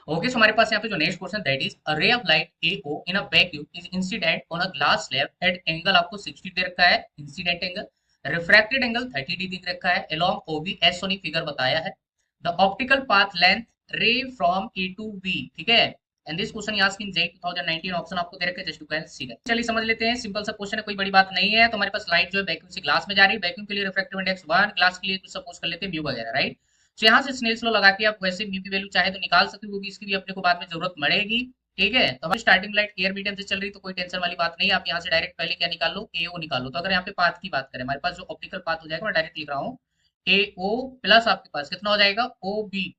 Okay, सो हमारे पास यहाँ पे जो next question that is a ray of light AO in a vacuum is incident on a glass slab at angle आपको 60 दे रखा है इंसिडेंट एंगल, रिफ्रैक्टेड एंगल 30 दे रखा है, along OB as shown figure बताया है, the optical path length ray from A to B, ठीक है। And this question asked in JEE 2019 option आपको दे रखे हैं, just you can see that. चलिए समझ लेते हैं, सिंपल सा क्वेश्चन है, कोई बड़ी बात नहीं है। तो हमारे पास लाइट जो है वैक्यूम से ग्लास में जा रही है, वैक्यूम के लिए रिफ्रैक्टिव इंडेक्स 1, ग्लास के लिए सपोज कर लेते हैं म्यू वगैरह, राइट। तो यहाँ से स्नेल्स लॉ लगा के आप वैसे म्यू की वैल्यू चाहे तो निकाल सकते हो, क्योंकि इसकी भी अपने को बाद में जरूरत पड़ेगी, ठीक है। तो हमारी स्टार्टिंग लाइट एयर मीडियम से चल रही, तो कोई टेंशन वाली बात नहीं है। आप यहाँ से डायरेक्ट पहले क्या निकाल लो, AO निकाल लो। तो अगर यहाँ पे पाथ की बात करें, हमारे पास जो ऑप्टिकल पाथ हो जाएगा, मैं डायरेक्ट लिख रहा हूँ AO प्लस आपके पास कितना हो जाएगा OB।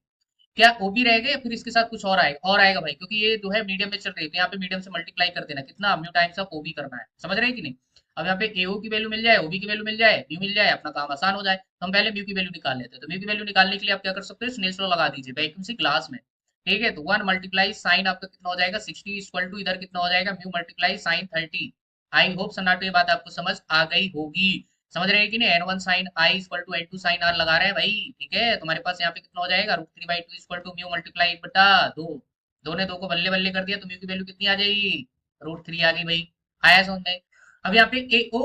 क्या OB रहेगा या फिर इसके साथ कुछ और आएगा भाई, क्योंकि ये जो है मीडियम में चल रही है, तो यहाँ पे मीडियम से मल्टीप्लाई कर देना, कितना म्यू टाइम्स ऑफ OB करना है, समझ रहे हैं कि नहीं। अब यहाँ पे AO की वैल्यू मिल जाए, OB की वैल्यू मिल जाए, म्यू मिल जाए, अपना काम आसान हो जाए। तो हम पहले म्यू की वैल्यू निकाल लेते हैं। तो म्यू की वैल्यू निकालने के लिए आप क्या कर सकते हो, स्नेल्स लॉ लगा दीजिए वैक्यूम से ग्लास में, ठीक है। तो 1 मल्टीप्लाई साइन आपका कितना हो जाएगा 60 इक्वल टू इधर कितना हो जाएगा mu multiply sine 30। I hope सन्नाटो ये बात आपको समझ आ गई होगी। समझ रहे हैं कि नहीं, N1 sine i equal to N2 sine r लगा रहे हैं भाई, ठीक है। तुम्हारे पास यहाँ पे कितना हो जाएगा √3/2 इक्वल टू म्यू मल्टीप्लाई 1/2, दो ने दो को बल्ले बल्ले कर दिया, तो म्यू की वैल्यू कितनी आ जाएगी, √3 आ गई भाई। आया समझ में। अब यहाँ पे AO,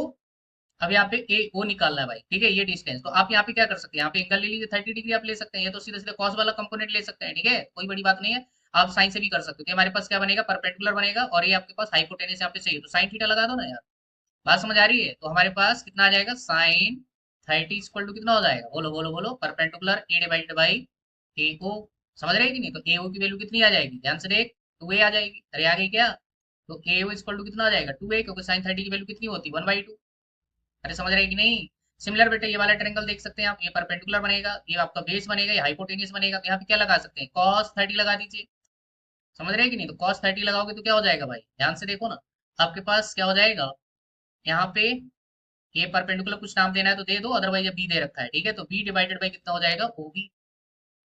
अब यहाँ पे AO निकालना है भाई, ठीक है, ये डिस्टेंस। तो आप यहाँ पे क्या कर सकते हैं, यहाँ पे एंगल ले लीजिए 30 डिग्री आप ले सकते हैं, ये तो सीधे सीधे कॉस वाला कंपोनेंट ले सकते हैं, ठीक है, कोई बड़ी बात नहीं है। आप साइन से भी कर सकते हो। तो हमारे पास क्या बनेगा, परपेंडिकुलर बनेगा, और ये आपके पास हाइपोटेनस यहाँ पे चाहिए, तो साइन थीटा लगा दो ना यार। बात समझ आ रही है। तो हमारे पास कितना आ जाएगा साइन 30 इक्वल टू कितना हो जाएगा, बोलो बोलो बोलो, perpendicular A divided by AO। समझ रहे हैं कि नहीं। तो AO की वैल्यू कितनी आ जाएगी, ध्यान से देख, 2A आ जाएगी। अरे आ गई क्या। तो AO इक्वल टू कितना आ जाएगा 2A, क्योंकि साइन 30 की वैल्यू कितनी होती है 1/2। अरे समझ रहे हैं कि नहीं। सिमिलर बेटा ये वाला ट्रायंगल देख सकते हैं आप, ये परपेंडिकुलर बनेगा, ये आपका बेस बनेगा, ये हाइपोटेन्यूस बनेगा। तो यहाँ पे क्या लगा सकते हैं, cos 30 लगा दीजिए। समझ रहे हैं कि नहीं। तो cos 30 लगाओगे तो क्या हो जाएगा भाई, ध्यान से देखो ना। आपके पास क्या हो जाएगा यहाँ पे, ये परपेंडिकुलर कुछ नाम देना है तो दे दो, अदरवाइज ये बी दे रखा है, ठीक है। तो बी डिवाइडेड बाई कितना हो जाएगा OB।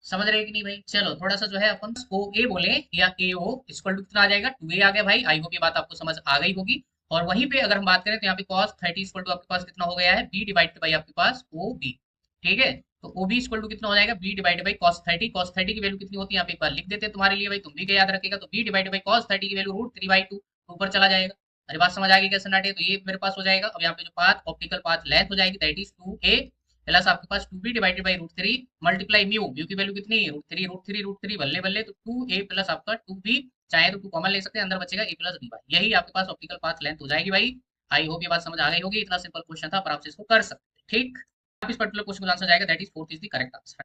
समझ रहे हैं कि नहीं भाई। चलो थोड़ा सा जो है अपन OA बोले या AO इक्वल टू कितना आ जाएगा 2A आ गया भाई। आई होप ये बात आपको समझ आ गई होगी। और वहीं पे अगर हम बात करें तो यहाँ पे cos 30 इक्वल टू आपके पास कितना हो गया है B डिवाइडेड बाई आपके पास OB, ठीक है। तो OB इक्वल टू कितना हो जाएगा B डिवाइडेड बाई cos 30 की वैल्यू कितनी होती है यहाँ पे एक बार लिख देते हैं तुम्हारे लिए भाई, तुम भी क्या याद रखेगा। तो B डिवाइडेड बाई cos 30 की वैल्यू √3/2 ऊपर चला जाएगा। अरे बात समझ आ गई कैसे नाटे। तो ये मेरे पास हो जाएगा। अब यहाँ पे जो पाथ ऑप्टिकल पाथ लेंथ हो जाएगी दैट इज 2A प्लस आपके पास 2B divided by √3 multiply mu, mu की वैल्यू कितनी है √3 बल्ले बल्ले, तो 2A प्लस आपका 2B, चाहे तो 2 कॉमन ले सकते हैं, अंदर बचेगा A प्लस B। यही आपके पास ऑप्टिकल पाथ लेंथ हो जाएगी भाई। आई होप ये बात समझ आ गई होगी। इतना सिंपल क्वेश्चन था, पर आपसे इसको कर सकते हैं, ठीक। आप इस पर्टिकुलर क्वेश्चन को आंसर जाएगा that is 4th is the correct answer.